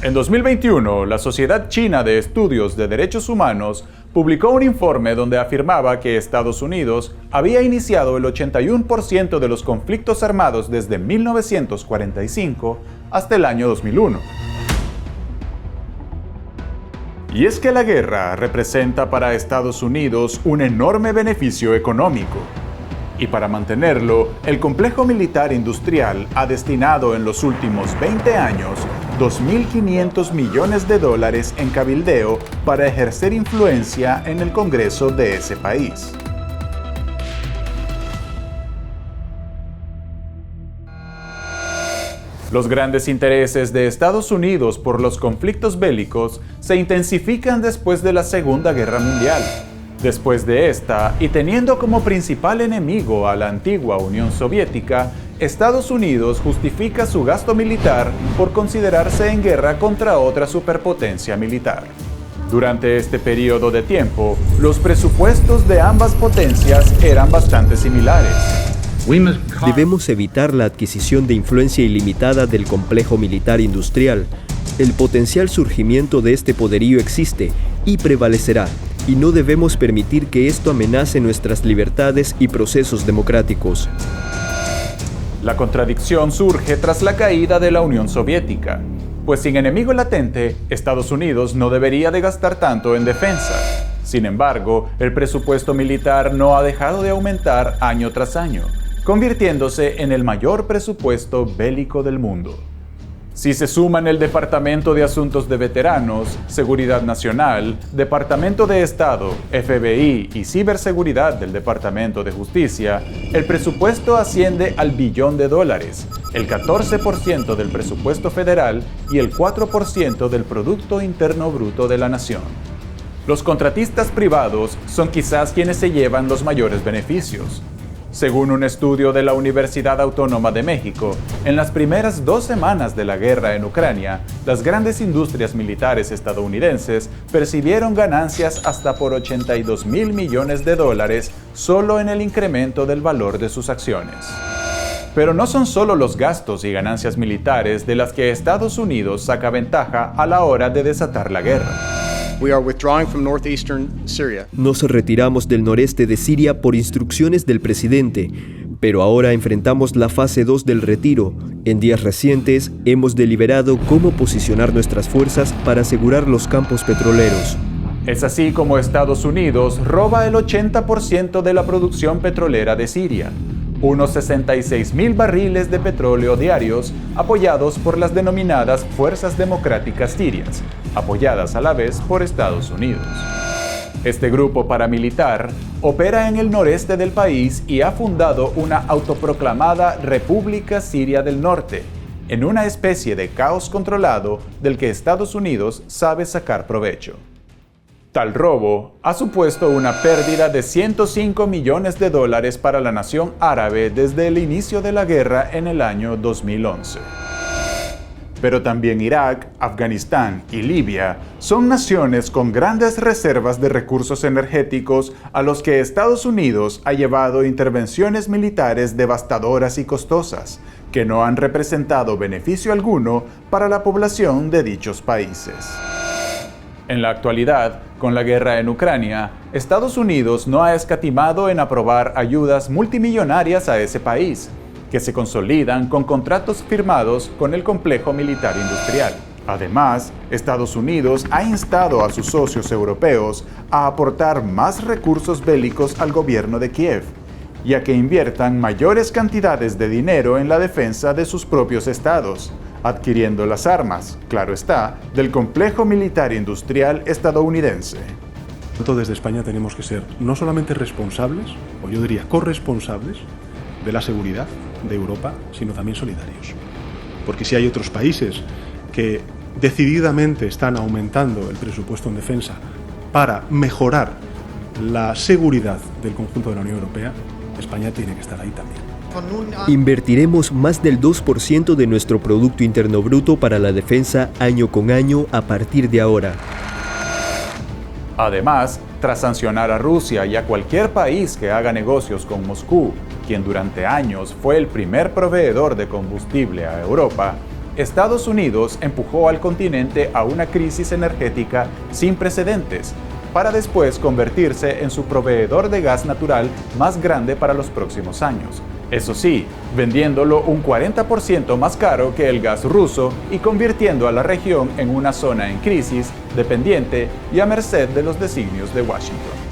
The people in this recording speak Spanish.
En 2021, la Sociedad China de Estudios de Derechos Humanos publicó un informe donde afirmaba que Estados Unidos había iniciado el 81% de los conflictos armados desde 1945 hasta el año 2001. Y es que la guerra representa para Estados Unidos un enorme beneficio económico. Y para mantenerlo, el complejo militar industrial ha destinado en los últimos 20 años $2.500 millones en cabildeo para ejercer influencia en el Congreso de ese país. Los grandes intereses de Estados Unidos por los conflictos bélicos se intensifican después de la Segunda Guerra Mundial. Después de esta, y teniendo como principal enemigo a la antigua Unión Soviética, Estados Unidos justifica su gasto militar por considerarse en guerra contra otra superpotencia militar. Durante este periodo de tiempo, los presupuestos de ambas potencias eran bastante similares. Debemos evitar la adquisición de influencia ilimitada del complejo militar industrial. El potencial surgimiento de este poderío existe y prevalecerá, y no debemos permitir que esto amenace nuestras libertades y procesos democráticos. La contradicción surge tras la caída de la Unión Soviética, pues sin enemigo latente, Estados Unidos no debería de gastar tanto en defensa. Sin embargo, el presupuesto militar no ha dejado de aumentar año tras año, convirtiéndose en el mayor presupuesto bélico del mundo. Si se suman el Departamento de Asuntos de Veteranos, Seguridad Nacional, Departamento de Estado, FBI y Ciberseguridad del Departamento de Justicia, el presupuesto asciende al billón de dólares, el 14% del presupuesto federal y el 4% del Producto Interno Bruto de la nación. Los contratistas privados son quizás quienes se llevan los mayores beneficios. Según un estudio de la Universidad Autónoma de México, en las primeras 2 semanas de la guerra en Ucrania, las grandes industrias militares estadounidenses percibieron ganancias hasta por $82.000 millones solo en el incremento del valor de sus acciones. Pero no son solo los gastos y ganancias militares de las que Estados Unidos saca ventaja a la hora de desatar la guerra. Nos retiramos del noreste de Siria por instrucciones del presidente, pero ahora enfrentamos la fase 2 del retiro. En días recientes hemos deliberado cómo posicionar nuestras fuerzas para asegurar los campos petroleros. Es así como Estados Unidos roba el 80% de la producción petrolera de Siria, unos 66.000 barriles de petróleo diarios apoyados por las denominadas Fuerzas Democráticas Sirias, apoyadas a la vez por Estados Unidos. Este grupo paramilitar opera en el noreste del país y ha fundado una autoproclamada República Siria del Norte, en una especie de caos controlado del que Estados Unidos sabe sacar provecho. Tal robo ha supuesto una pérdida de $105 millones para la nación árabe desde el inicio de la guerra en el año 2011. Pero también Irak, Afganistán y Libia son naciones con grandes reservas de recursos energéticos a los que Estados Unidos ha llevado intervenciones militares devastadoras y costosas, que no han representado beneficio alguno para la población de dichos países. En la actualidad, con la guerra en Ucrania, Estados Unidos no ha escatimado en aprobar ayudas multimillonarias a ese país, que se consolidan con contratos firmados con el complejo militar industrial. Además, Estados Unidos ha instado a sus socios europeos a aportar más recursos bélicos al gobierno de Kiev, y a que inviertan mayores cantidades de dinero en la defensa de sus propios estados, adquiriendo las armas, claro está, del complejo militar industrial estadounidense. Desde España tenemos que ser no solamente responsables, o yo diría corresponsables, de la seguridad de Europa, sino también solidarios. Porque si hay otros países que decididamente están aumentando el presupuesto en defensa para mejorar la seguridad del conjunto de la Unión Europea, España tiene que estar ahí también. Invertiremos más del 2% de nuestro Producto Interno Bruto para la defensa año con año a partir de ahora. Además, tras sancionar a Rusia y a cualquier país que haga negocios con Moscú, quien durante años fue el primer proveedor de combustible a Europa, Estados Unidos empujó al continente a una crisis energética sin precedentes, para después convertirse en su proveedor de gas natural más grande para los próximos años. Eso sí, vendiéndolo un 40% más caro que el gas ruso y convirtiendo a la región en una zona en crisis, dependiente y a merced de los designios de Washington.